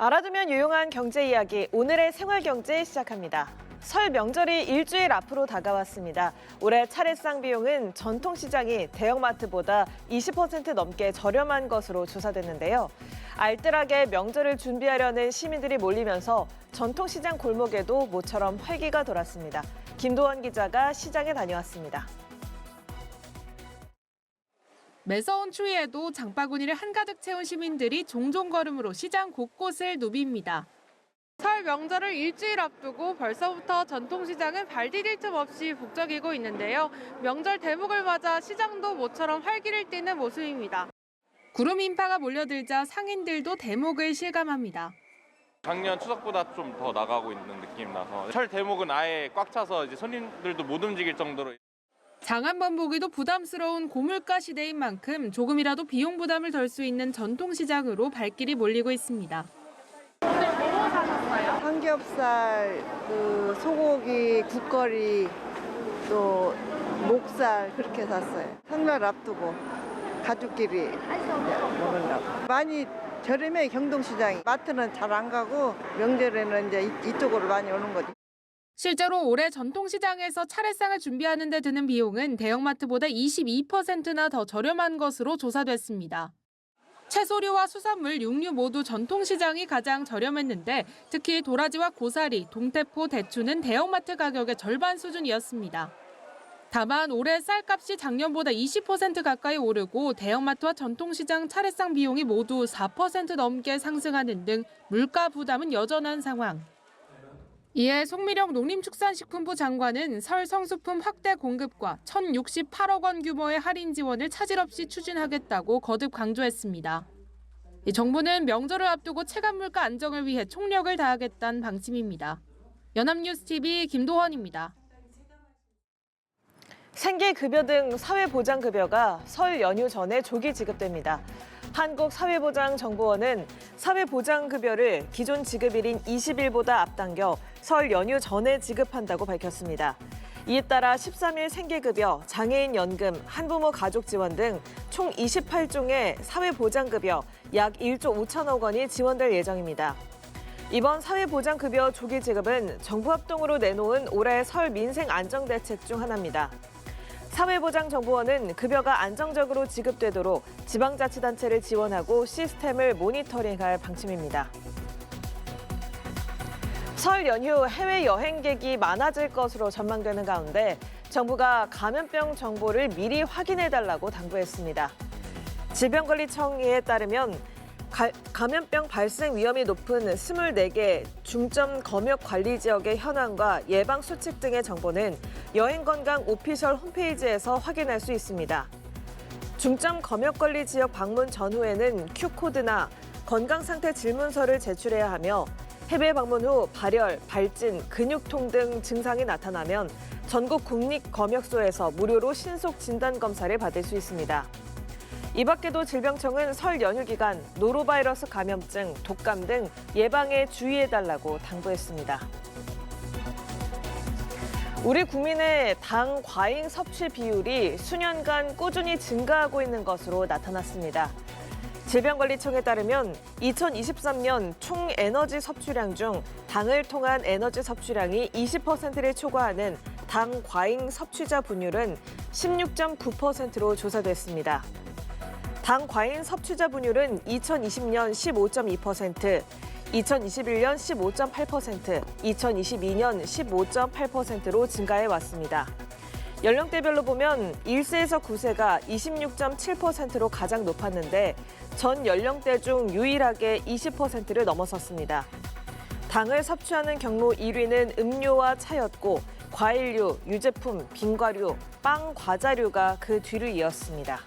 알아두면 유용한 경제 이야기, 오늘의 생활경제 시작합니다. 설 명절이 일주일 앞으로 다가왔습니다. 올해 차례상 비용은 전통시장이 대형마트보다 20% 넘게 저렴한 것으로 조사됐는데요. 알뜰하게 명절을 준비하려는 시민들이 몰리면서 전통시장 골목에도 모처럼 활기가 돌았습니다. 김도원 기자가 시장에 다녀왔습니다. 매서운 추위에도 장바구니를 한가득 채운 시민들이 종종 걸음으로 시장 곳곳을 누빕니다. 설 명절을 일주일 앞두고 벌써부터 전통시장은 발 디딜 틈 없이 북적이고 있는데요. 명절 대목을 맞아 시장도 모처럼 활기를 띠는 모습입니다. 구름 인파가 몰려들자 상인들도 대목을 실감합니다. 작년 추석보다 좀 더 나가고 있는 느낌 나서 설 대목은 아예 꽉 차서 이제 손님들도 못 움직일 정도로. 장 한 번 보기도 부담스러운 고물가 시대인 만큼 조금이라도 비용 부담을 덜 수 있는 전통시장으로 발길이 몰리고 있습니다. 오늘 뭐 사셨어요? 삼겹살, 소고기, 국거리, 또 목살 그렇게 샀어요. 설날 앞두고 가족끼리 먹으려고. 많이 저렴해 경동시장이. 마트는 잘 안 가고 명절에는 이제 이쪽으로 많이 오는 거지. 실제로 올해 전통시장에서 차례상을 준비하는 데 드는 비용은 대형마트보다 22%나 더 저렴한 것으로 조사됐습니다. 채소류와 수산물, 육류 모두 전통시장이 가장 저렴했는데 특히 도라지와 고사리, 동태포, 대추는 대형마트 가격의 절반 수준이었습니다. 다만 올해 쌀값이 작년보다 20% 가까이 오르고 대형마트와 전통시장 차례상 비용이 모두 4% 넘게 상승하는 등 물가 부담은 여전한 상황. 이에 송미령 농림축산식품부 장관은 설 성수품 확대 공급과 1,068억 원 규모의 할인 지원을 차질 없이 추진하겠다고 거듭 강조했습니다. 정부는 명절을 앞두고 체감 물가 안정을 위해 총력을 다하겠다는 방침입니다. 연합뉴스TV 김도헌입니다. 생계급여 등 사회보장급여가 설 연휴 전에 조기 지급됩니다. 한국사회보장정보원은 사회보장급여를 기존 지급일인 20일보다 앞당겨 설 연휴 전에 지급한다고 밝혔습니다. 이에 따라 13일 생계급여, 장애인 연금, 한부모 가족 지원 등 총 28종의 사회보장급여 약 1조 5천억 원이 지원될 예정입니다. 이번 사회보장급여 조기 지급은 정부 합동으로 내놓은 올해 설 민생 안정대책 중 하나입니다. 사회보장정보원은 급여가 안정적으로 지급되도록 지방자치단체를 지원하고 시스템을 모니터링할 방침입니다. 설 연휴 해외 여행객이 많아질 것으로 전망되는 가운데 정부가 감염병 정보를 미리 확인해달라고 당부했습니다. 질병관리청에 따르면 감염병 발생 위험이 높은 24개 중점 검역 관리 지역의 현황과 예방 수칙 등의 정보는 여행건강 오피셜 홈페이지에서 확인할 수 있습니다. 중점 검역 관리 지역 방문 전후에는 Q코드나 건강상태 질문서를 제출해야 하며 해외 방문 후 발열, 발진, 근육통 등 증상이 나타나면 전국 국립검역소에서 무료로 신속 진단 검사를 받을 수 있습니다. 이 밖에도 질병청은 설 연휴 기간 노로바이러스 감염증, 독감 등 예방에 주의해달라고 당부했습니다. 우리 국민의 당 과잉 섭취 비율이 수년간 꾸준히 증가하고 있는 것으로 나타났습니다. 질병관리청에 따르면 2023년 총 에너지 섭취량 중 당을 통한 에너지 섭취량이 20%를 초과하는 당 과잉 섭취자 분율은 16.9%로 조사됐습니다. 당 과잉 섭취자 분율은 2020년 15.2%, 2021년 15.8%, 2022년 15.8%로 증가해 왔습니다. 연령대별로 보면 1세에서 9세가 26.7%로 가장 높았는데 전 연령대 중 유일하게 20%를 넘어섰습니다. 당을 섭취하는 경로 1위는 음료와 차였고 과일류, 유제품, 빙과류, 빵, 과자류가 그 뒤를 이었습니다.